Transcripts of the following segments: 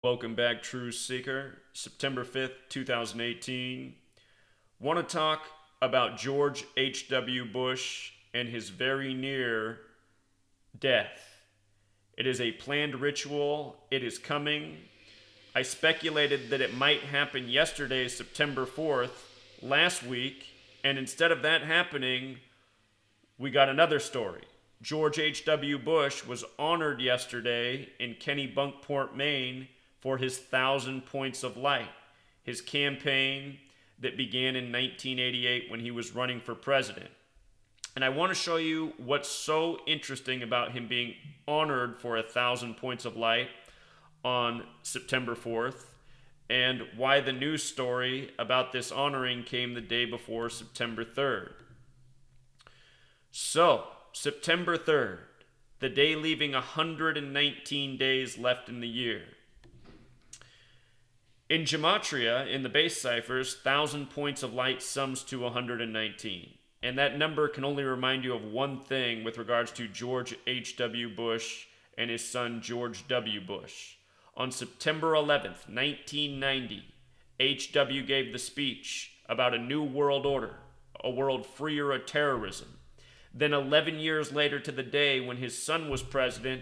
Welcome back, True Seeker. September 5th, 2018. Want to talk about George H.W. Bush and his very near death. It is a planned ritual. It is coming. I speculated that it might happen yesterday, September 4th, last week, and instead of that happening, we got another story. George H.W. Bush was honored yesterday in Kennebunkport, Maine, for his 1,000 points of light, his campaign that began in 1988 when he was running for president. And I want to show you what's so interesting about him being honored for 1,000 points of light on September 4th, and why the news story about this honoring came the day before September 3rd. So, September 3rd, the day leaving 119 days left in the year. In Gematria, in the base ciphers, 1,000 points of light sums to 119. And that number can only remind you of one thing with regards to George H.W. Bush and his son George W. Bush. On September 11th, 1990, H.W. gave the speech about a new world order, a world freer of terrorism. Then 11 years later to the day when his son was president,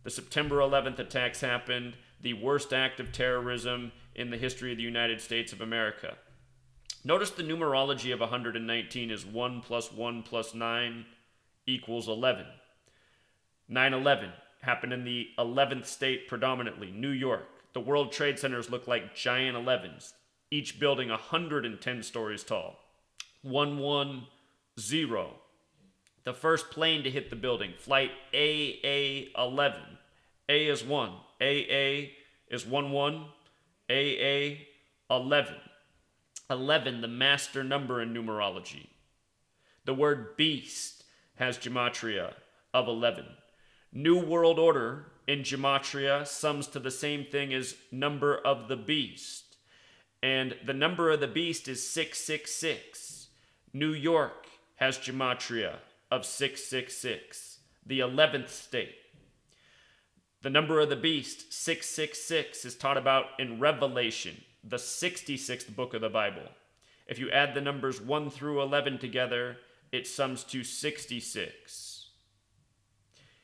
the September 11th attacks happened, the worst act of terrorism in the history of the United States of America. Notice the numerology of 119 is 1 plus 1 plus 9 equals 11. 9/11 happened in the 11th state predominantly, New York. The World Trade Centers look like giant 11s, each building 110 stories tall. 110. The first plane to hit the building, flight AA-11. A is 1. AA is 1-1. AA-11. 11, the master number in numerology. The word beast has gematria of 11. New World Order in gematria sums to the same thing as number of the beast. And the number of the beast is 666. New York has gematria of 666, the 11th state. The number of the beast, 666, is taught about in Revelation, the 66th book of the Bible. If you add the numbers 1 through 11 together, it sums to 66.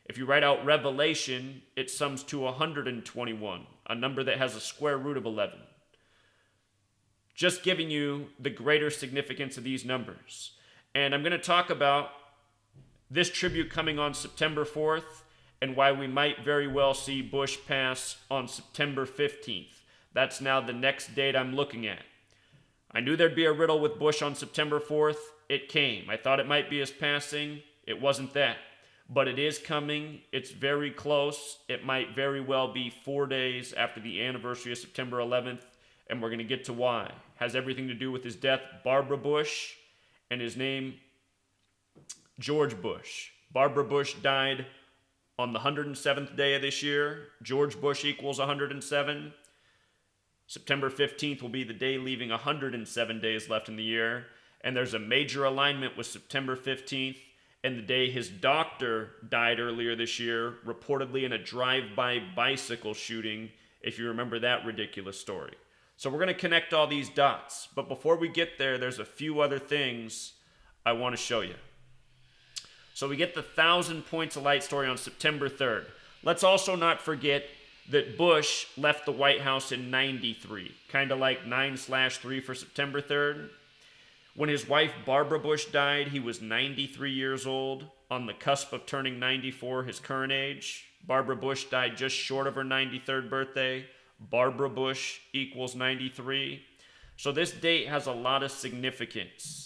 If you write out Revelation, it sums to 121, a number that has a square root of 11. Just giving you the greater significance of these numbers. And I'm going to talk about this tribute coming on September 4th and why we might very well see Bush pass on September 15th. That's now the next date I'm looking at. I knew there'd be a riddle with Bush on September 4th. It came. I thought it might be his passing. It wasn't that. But it is coming. It's very close. It might very well be 4 days after the anniversary of September 11th, and we're going to get to why. It has everything to do with his death, Barbara Bush, and his name, George Bush. Barbara Bush died on the 107th day of this year. George Bush equals 107. September 15th will be the day leaving 107 days left in the year. And there's a major alignment with September 15th and the day his doctor died earlier this year, reportedly in a drive-by bicycle shooting, if you remember that ridiculous story. So we're going to connect all these dots. But before we get there, there's a few other things I want to show you. So we get the 1,000 points of light story on September 3rd. Let's also not forget that Bush left the White House in 93, kind of like 9/3 for September 3rd. When his wife Barbara Bush died, he was 93 years old, on the cusp of turning 94, his current age. Barbara Bush died just short of her 93rd birthday. Barbara Bush equals 93. So this date has a lot of significance.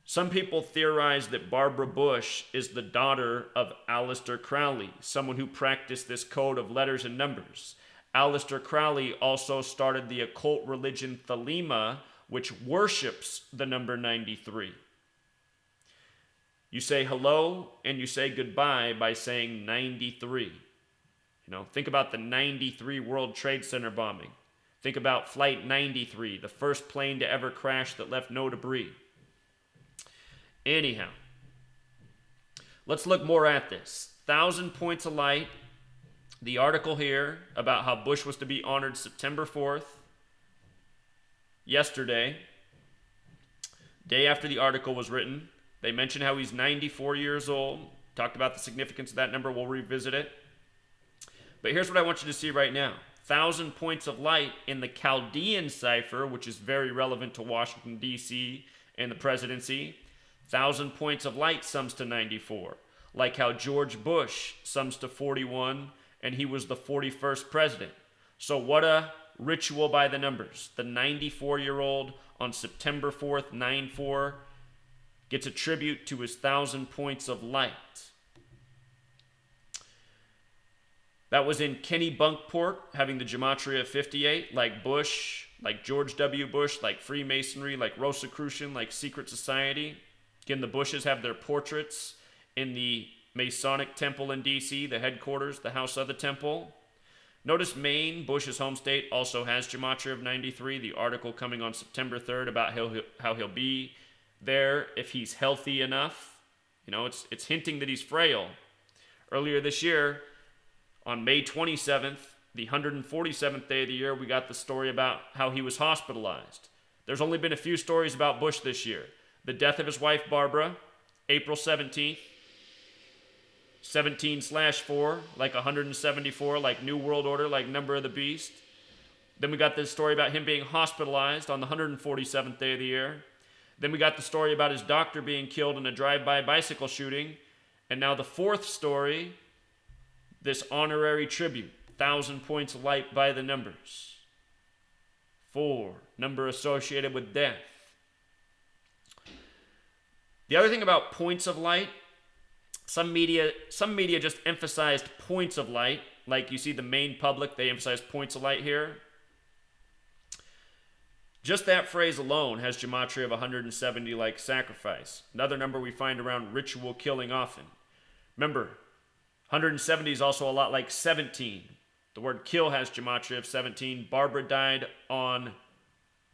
Some people theorize that Barbara Bush is the daughter of Aleister Crowley, someone who practiced this code of letters and numbers. Aleister Crowley also started the occult religion Thelema, which worships the number 93. You say hello and you say goodbye by saying 93. Think about the 93 World Trade Center bombing. Think about Flight 93, the first plane to ever crash that left no debris. Anyhow, let's look more at this. 1,000 points of light The article here about how Bush was to be honored September 4th, yesterday, day after the article was written, they mentioned how he's 94 years old. Talked about the significance of that number. We'll revisit it. But here's what I want you to see right now. 1,000 points of light in the Chaldean cipher, which is very relevant to Washington, D.C. and the presidency. 1,000 points of light sums to 94. Like how George Bush sums to 41, and he was the 41st president. So what a ritual by the numbers. The 94-year-old on September 4th, 9-4, gets a tribute to his 1,000 points of light. That was in Kennebunkport, having the Gematria of 58, like Bush, like George W. Bush, like Freemasonry, like Rosicrucian, like secret society. Again, the Bushes have their portraits in the Masonic Temple in D.C., the headquarters, the house of the temple. Notice Maine, Bush's home state, also has Gematria of 93. The article coming on September 3rd about how he'll be there if he's healthy enough. You know, it's hinting that he's frail. Earlier this year, on May 27th, the 147th day of the year, we got the story about how he was hospitalized. There's only been a few stories about Bush this year. The death of his wife, Barbara, April 17th, 17/4, like 174, like New World Order, like Number of the Beast. Then we got this story about him being hospitalized on the 147th day of the year. Then we got the story about his doctor being killed in a drive-by bicycle shooting. And now the fourth story, this honorary tribute, 1,000 points of light by the numbers. 4, number associated with death. The other thing about points of light, some media just emphasized points of light. Like you see the main public, they emphasize points of light here. Just that phrase alone has Gematria of 170, like sacrifice. Another number we find around ritual killing often. Remember, 170 is also a lot like 17. The word kill has Gematria of 17. Barbara died on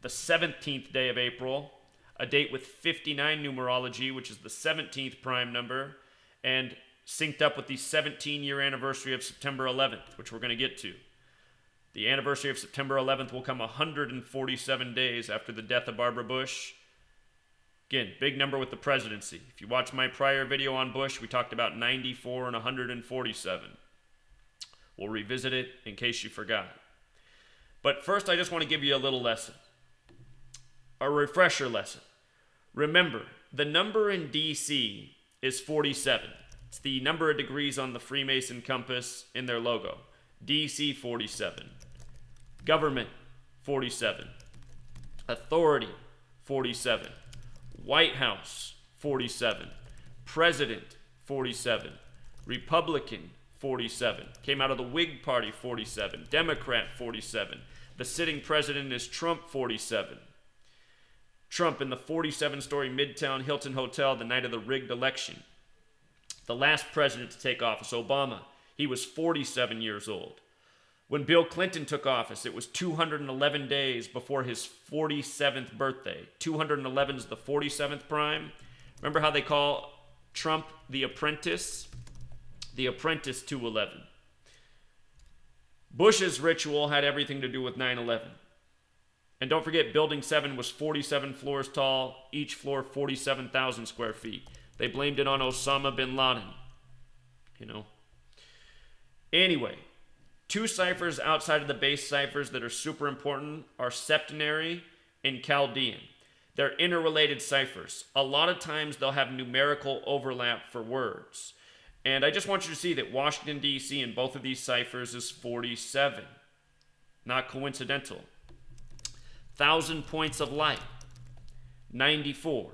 the 17th day of April, a date with 59 numerology, which is the 17th prime number, and synced up with the 17-year anniversary of September 11th, which we're going to get to. The anniversary of September 11th will come 147 days after the death of Barbara Bush. Again, big number with the presidency. If you watch my prior video on Bush, we talked about 94 and 147. We'll revisit it in case you forgot. But first, I just want to give you a little lesson. A refresher lesson. Remember, the number in DC is 47. It's the number of degrees on the Freemason compass in their logo. DC 47. Government 47. Authority 47. White House 47. President 47. Republican 47. Came out of the Whig Party 47. Democrat 47. The sitting president is Trump 47. Trump in the 47-story Midtown Hilton Hotel the night of the rigged election. The last president to take office, Obama, he was 47 years old. When Bill Clinton took office, it was 211 days before his 47th birthday. 211 is the 47th prime. Remember how they call Trump the apprentice? The apprentice 211. Bush's ritual had everything to do with 9/11. And don't forget, Building 7 was 47 floors tall, each floor 47,000 square feet. They blamed it on Osama bin Laden. You know. Anyway, two ciphers outside of the base ciphers that are super important are septenary and Chaldean. They're interrelated ciphers. A lot of times they'll have numerical overlap for words. And I just want you to see that Washington, D.C. in both of these ciphers is 47. Not coincidental. 1,000 points of light, 94.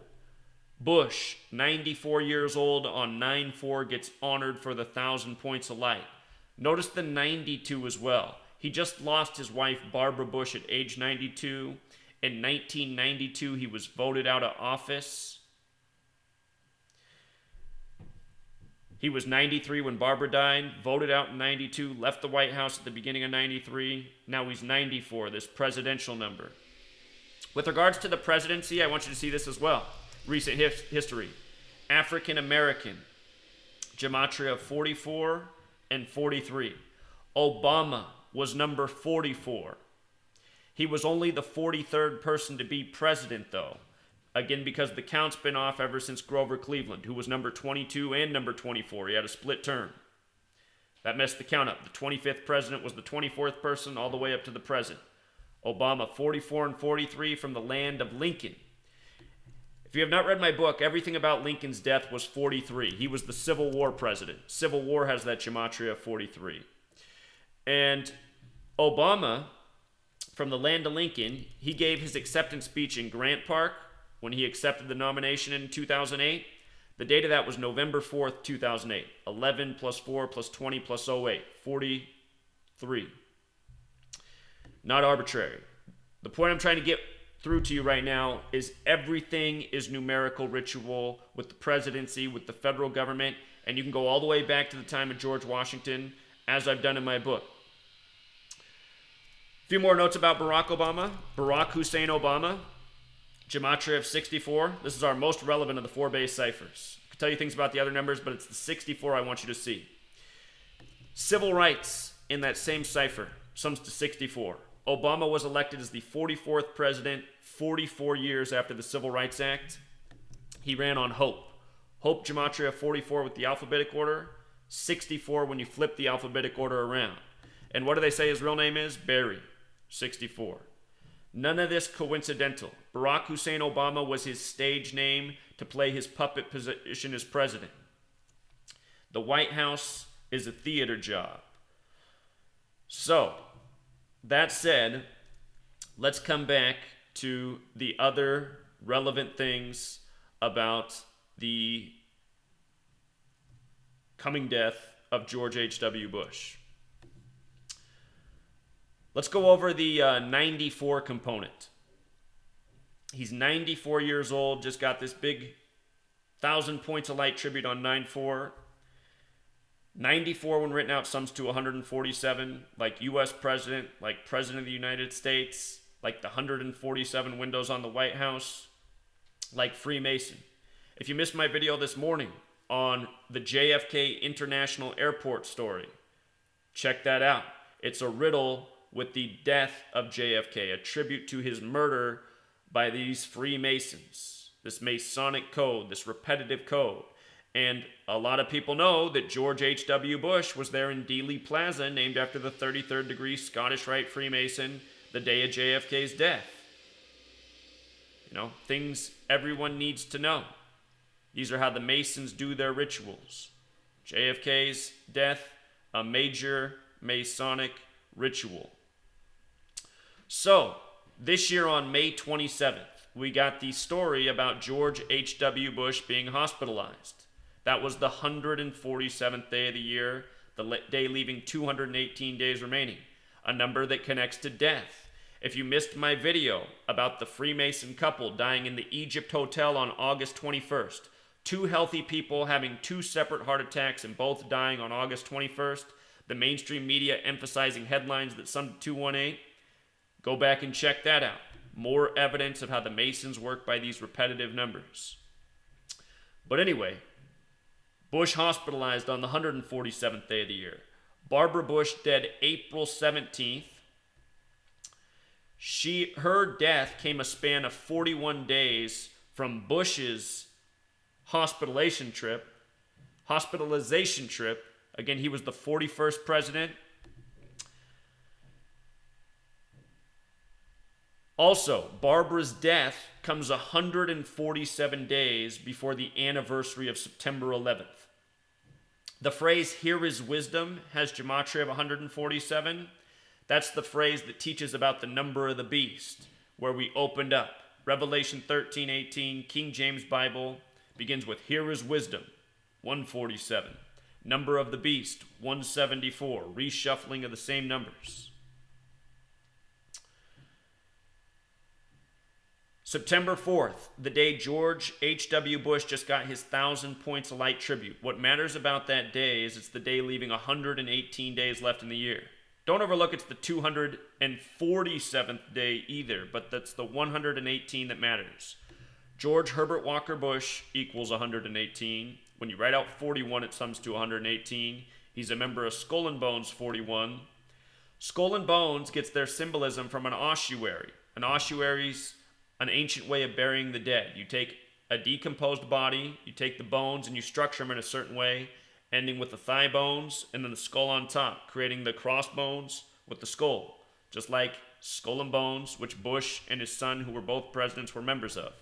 Bush, 94 years old on 9/4, gets honored for the 1,000 points of light. Notice the 92 as well. He just lost his wife, Barbara Bush, at age 92. In 1992, he was voted out of office. He was 93 when Barbara died, voted out in 92, left the White House at the beginning of 93. Now he's 94, this presidential number. With regards to the presidency, I want you to see this as well. Recent history. African American, Gematria of 44 and 43. Obama was number 44. He was only the 43rd person to be president, though. Again, because the count's been off ever since Grover Cleveland, who was number 22 and number 24. He had a split term. That messed the count up. The 25th president was the 24th person all the way up to the present. Obama, 44 and 43 from the land of Lincoln. If you have not read my book, everything about Lincoln's death was 43. He was the Civil War president. Civil War has that gematria of 43. And Obama, from the land of Lincoln, he gave his acceptance speech in Grant Park when he accepted the nomination in 2008. The date of that was November 4th, 2008. 11 plus 4 plus 20 plus 08. 43. Not arbitrary. The point I'm trying to get through to you right now is everything is numerical ritual with the presidency, with the federal government, and you can go all the way back to the time of George Washington, as I've done in my book. A few more notes about Barack Obama. Barack Hussein Obama, gematria of 64. This is our most relevant of the 4 base ciphers. I can tell you things about the other numbers, but it's the 64 I want you to see. Civil rights in that same cipher sums to 64. Obama was elected as the 44th president 44 years after the Civil Rights Act. He ran on Hope. Hope gematria 44 with the alphabetic order, 64 when you flip the alphabetic order around. And what do they say his real name is? Barry, 64. None of this coincidental. Barack Hussein Obama was his stage name to play his puppet position as president. The White House is a theater job. So, that said, let's come back to the other relevant things about the coming death of George H.W. Bush. Let's go over the 94 component. He's 94 years old, just got this big 1,000 points of light tribute on 9/4. 94 when written out sums to 147, like U.S. President, like President of the United States, like the 147 windows on the White House, like Freemason. If you missed my video this morning on the JFK International Airport story, check that out. It's a riddle with the death of JFK, a tribute to his murder by these Freemasons, this Masonic code, this repetitive code. And a lot of people know that George H.W. Bush was there in Dealey Plaza, named after the 33rd degree Scottish Rite Freemason, the day of JFK's death. You know, things everyone needs to know. These are how the Masons do their rituals. JFK's death, a major Masonic ritual. So, this year on May 27th, we got the story about George H.W. Bush being hospitalized. That was the 147th day of the year, the day leaving 218 days remaining, a number that connects to death. If you missed my video about the Freemason couple dying in the Egypt Hotel on August 21st, 2 healthy people having 2 separate heart attacks and both dying on August 21st, the mainstream media emphasizing headlines that summed to 218, go back and check that out. More evidence of how the Masons work by these repetitive numbers. But anyway, Bush hospitalized on the 147th day of the year. Barbara Bush dead April 17th. Her death came a span of 41 days from Bush's hospitalization trip. Again, he was the 41st president. Also, Barbara's death comes 147 days before the anniversary of September 11th. The phrase, "here is wisdom," has gematria of 147. That's the phrase that teaches about the number of the beast, where we opened up. Revelation 13:18, King James Bible, begins with, "here is wisdom," 147. Number of the beast, 174. Reshuffling of the same numbers. September 4th, the day George H.W. Bush just got his 1,000 points of light tribute. What matters about that day is it's the day leaving 118 days left in the year. Don't overlook it's the 247th day either, but that's the 118 that matters. George Herbert Walker Bush equals 118. When you write out 41, it sums to 118. He's a member of Skull and Bones 41. Skull and Bones gets their symbolism from an ossuary. An ossuary's an ancient way of burying the dead. You take a decomposed body, you take the bones, and you structure them in a certain way, ending with the thigh bones and then the skull on top, creating the crossbones with the skull, just like Skull and Bones, which Bush and his son, who were both presidents, were members of.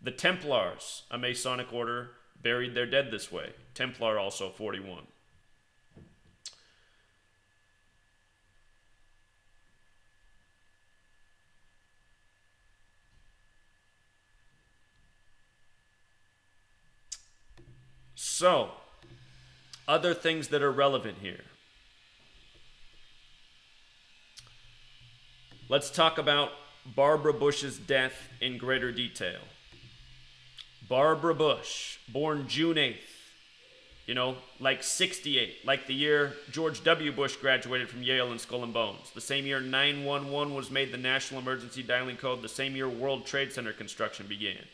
The Templars, a Masonic order, buried their dead this way. Templar also 41. So, other things that are relevant here. Let's talk about Barbara Bush's death in greater detail. Barbara Bush, born June 8th, like 68, like the year George W. Bush graduated from Yale and Skull and Bones. The same year 911 was made the national emergency dialing code. The same year World Trade Center construction began.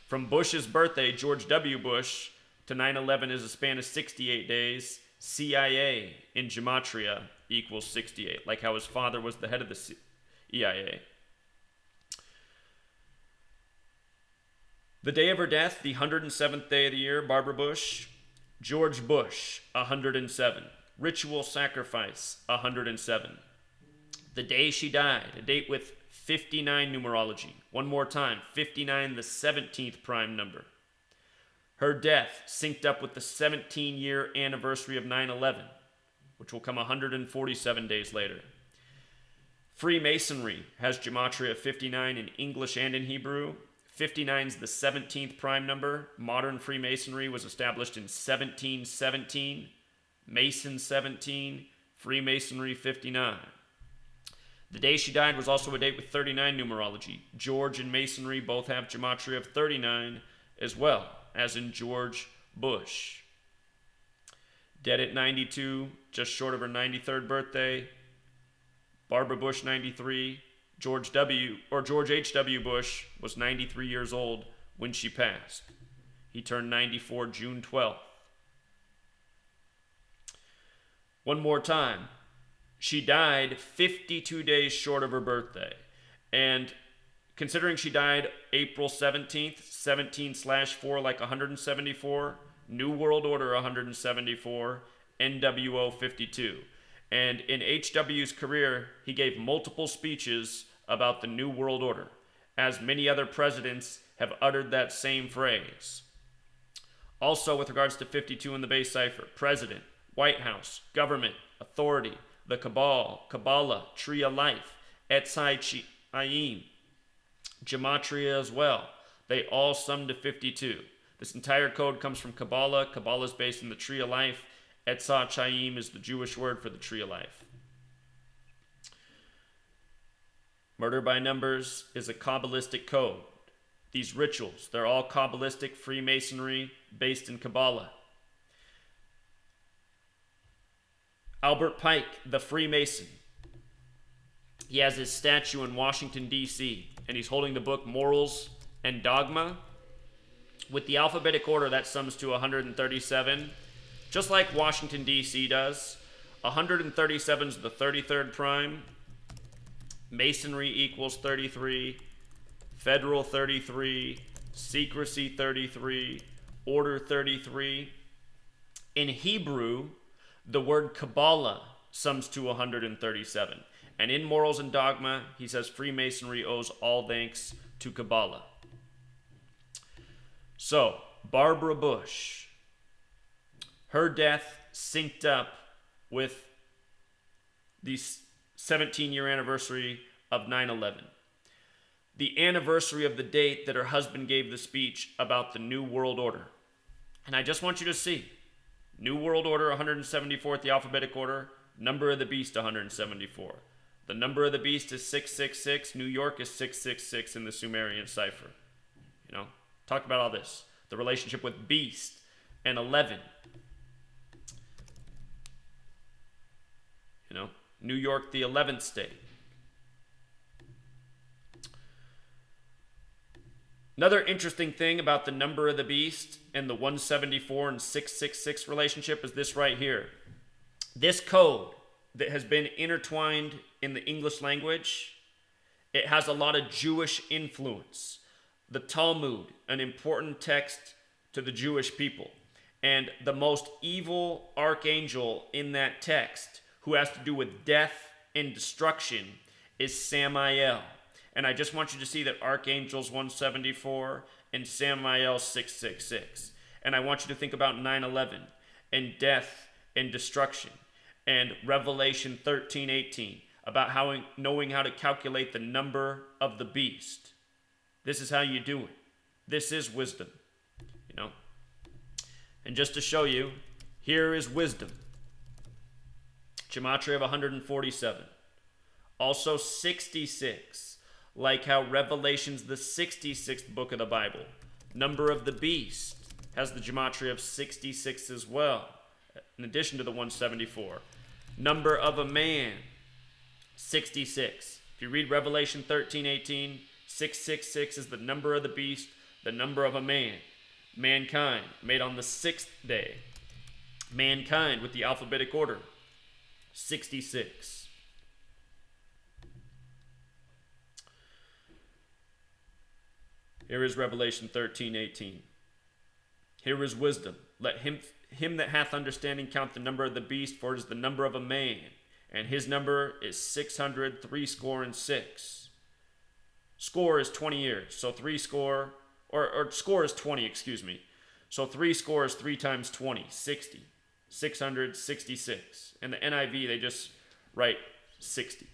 From Bush's birthday, George W. Bush, to 9/11 is a span of 68 days. CIA in Gematria equals 68, like how his father was the head of the EIA. The day of her death, the 107th day of the year, Barbara Bush. George Bush, 107. Ritual sacrifice, 107. The day she died, a date with 59 numerology. One more time, 59, the 17th prime number. Her death synced up with the 17-year anniversary of 9/11, which will come 147 days later. Freemasonry has Gematria 59 in English and in Hebrew. 59 is the 17th prime number. Modern Freemasonry was established in 1717. Mason 17, Freemasonry 59. The day she died was also a date with 39 numerology. George and Masonry both have Gematria of 39 as well, as in George Bush. Dead at 92, just short of her 93rd birthday. Barbara Bush, 93. George H.W. Bush was 93 years old when she passed. He turned 94 June 12th. One more time. She died 52 days short of her birthday. And considering she died April 17th, 17/4 like 174, New World Order 174, NWO 52. And in H.W.'s career, he gave multiple speeches about the New World Order, as many other presidents have uttered that same phrase. Also, with regards to 52 in the base cipher, President, White House, Government, Authority, the Cabal, Kabbalah, Tree of Life, Etzai Chaim, Gematria as well. They all sum to 52. This entire code comes from Kabbalah. Kabbalah is based in the Tree of Life. Etzai Chaim is the Jewish word for the Tree of Life. Murder by numbers is a Kabbalistic code. These rituals, they're all Kabbalistic Freemasonry based in Kabbalah. Albert Pike, the Freemason. He has his statue in Washington, D.C., and he's holding the book Morals and Dogma. With the alphabetic order, that sums to 137, just like Washington, D.C. does. 137 is the 33rd prime. Masonry equals 33. Federal 33. Secrecy 33. Order 33. In Hebrew, the word Kabbalah sums to 137. And in Morals and Dogma, he says Freemasonry owes all thanks to Kabbalah. So, Barbara Bush, her death synced up with the 17-year anniversary of 9/11. The anniversary of the date that her husband gave the speech about the New World Order. And I just want you to see, New World Order 174th, the alphabetic order, number of the beast 174. The number of the beast is 666. New York is 666 in the Sumerian cipher. Talk about all this. The relationship with beast and 11. New York, the 11th state. Another interesting thing about the number of the beast and the 174 and 666 relationship is this right here. This code that has been intertwined in the English language, it has a lot of Jewish influence. The Talmud, an important text to the Jewish people. And the most evil archangel in that text, who has to do with death and destruction, is Samael. And I just want you to see that Archangels 174 and Samael 666. And I want you to think about 9/11 and death and destruction, and Revelation 13:18 about how knowing how to calculate the number of the beast. This is how you do it. This is wisdom, you know. And just to show you, here is wisdom. Gematria of 147. Also 66, like how Revelation's the 66th book of the Bible. Number of the beast has the gematria of 66 as well, in addition to the 174. Number of a man, 66. If you read Revelation 13:18, 666 is the number of the beast, the number of a man. Mankind, made on the 6th day. Mankind with the alphabetic order, 66. Here is Revelation 13:18. Here is wisdom. Let him that hath understanding count the number of the beast, for it is the number of a man, and his number is 666. Score is 20 years, so three score, or score is 20, excuse me. So 3 score is 3 times 20, 60. 666. In the NIV, they just write 60.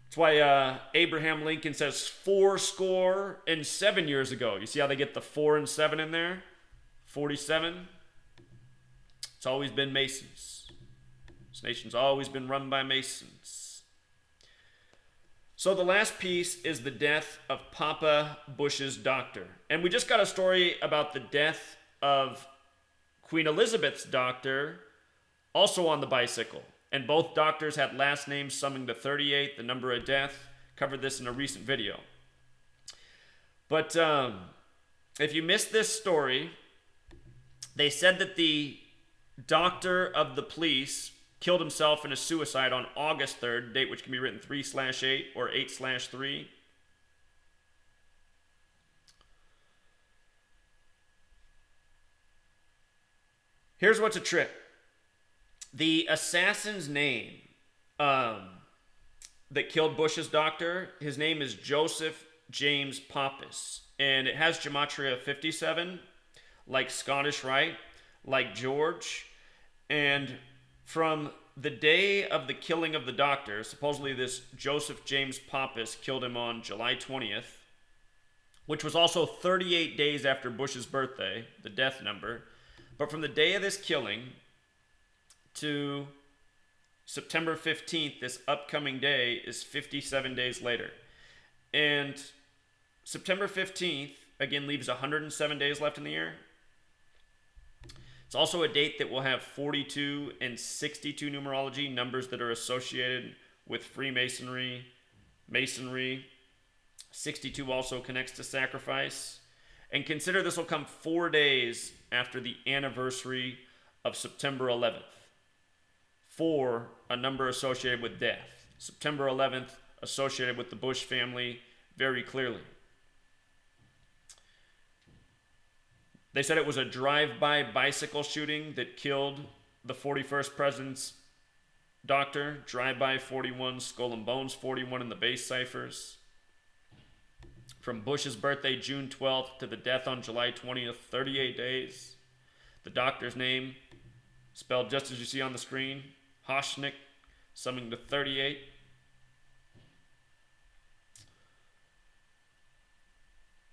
That's why Abraham Lincoln says 407 years ago. You see how they get the 4 and 7 in there? 47. It's always been Masons. This nation's always been run by Masons. So the last piece is the death of Papa Bush's doctor. And we just got a story about the death of Queen Elizabeth's doctor, also on the bicycle. And both doctors had last names summing to 38, the number of death. Covered this in a recent video. But if you missed this story, they said that the doctor of the police killed himself in a suicide on August 3rd, date which can be written 3/8 or 8/3. Here's what's a trip. The assassin's name that killed Bush's doctor, his name is Joseph James Pappas. And it has gematria 57, like Scottish Rite, like George. And from the day of the killing of the doctor, supposedly this Joseph James Pappas killed him on July 20th, which was also 38 days after Bush's birthday, the death number. But from the day of this killing to September 15th, this upcoming day, is 57 days later. And September 15th, again, leaves 107 days left in the year. It's also a date that will have 42 and 62 numerology, numbers that are associated with Freemasonry, Masonry. 62 also connects to sacrifice. And consider this will come 4 days after the anniversary of September 11th. 4, a number associated with death. September 11th, associated with the Bush family very clearly. They said it was a drive-by bicycle shooting that killed the 41st president's doctor. Drive-by 41, Skull and Bones 41 in the base ciphers. From Bush's birthday, June 12th, to the death on July 20th, 38 days. The doctor's name, spelled just as you see on the screen, Hoshnick, summing to 38.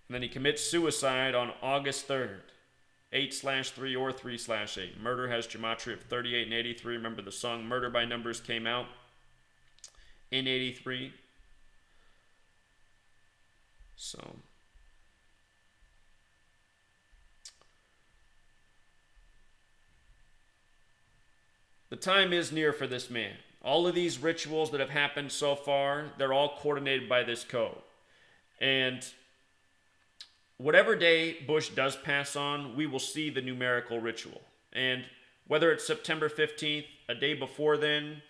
And then he commits suicide on August 3rd, 8/3 or 3/8. Murder has gematria of 38 and 83. Remember the song Murder by Numbers came out in 83. So the time is near for this man. All of these rituals that have happened so far, they're all coordinated by this code. And whatever day Bush does pass on, we will see the numerical ritual. And whether it's September 15th, a day before then,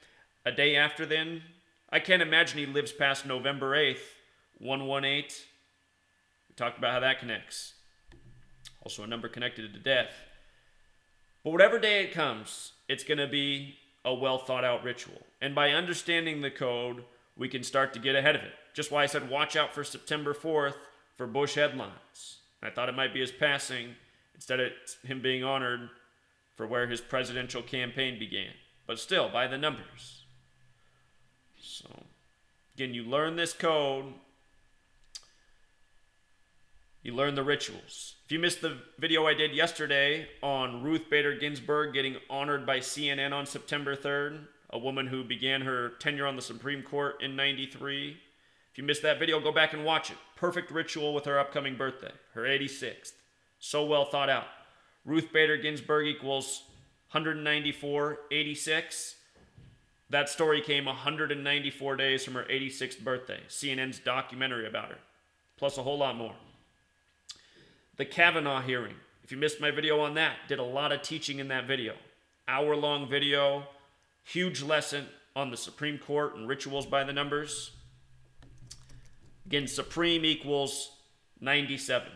a day after then, I can't imagine he lives past November 8th, 118. We talked about how that connects. Also a number connected to death. But whatever day it comes, it's going to be a well thought out ritual. And by understanding the code, we can start to get ahead of it. Just why I said watch out for September 4th for Bush headlines. I thought it might be his passing instead of him being honored for where his presidential campaign began. But still, by the numbers. So, again, you learn this code, you learn the rituals. If you missed the video I did yesterday on Ruth Bader Ginsburg getting honored by CNN on September 3rd, a woman who began her tenure on the Supreme Court in 93. If you missed that video, go back and watch it. Perfect ritual with her upcoming birthday, her 86th. So well thought out. Ruth Bader Ginsburg equals 194, 86. That story came 194 days from her 86th birthday. CNN's documentary about her, plus a whole lot more. The Kavanaugh hearing. If you missed my video on that, did a lot of teaching in that video. Hour-long video, huge lesson on the Supreme Court and rituals by the numbers. Again, Supreme equals 97.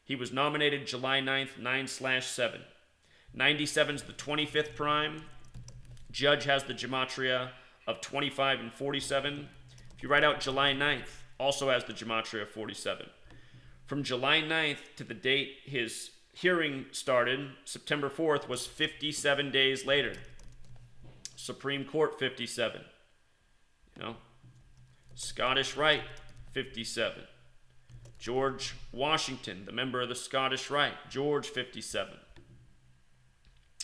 He was nominated July 9th, 9/7. 97 is the 25th prime. Judge has the gematria of 25 and 47. If you write out July 9th, also has the gematria of 47. From July 9th to the date his hearing started, September 4th, was 57 days later. Supreme Court, 57. You know, Scottish Rite, 57. George Washington, the member of the Scottish Rite, George, 57.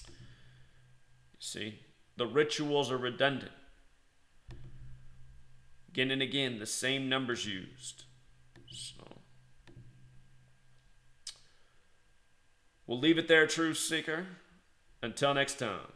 You see, the rituals are redundant. Again and again, the same numbers used. So, we'll leave it there, Truth Seeker. Until next time.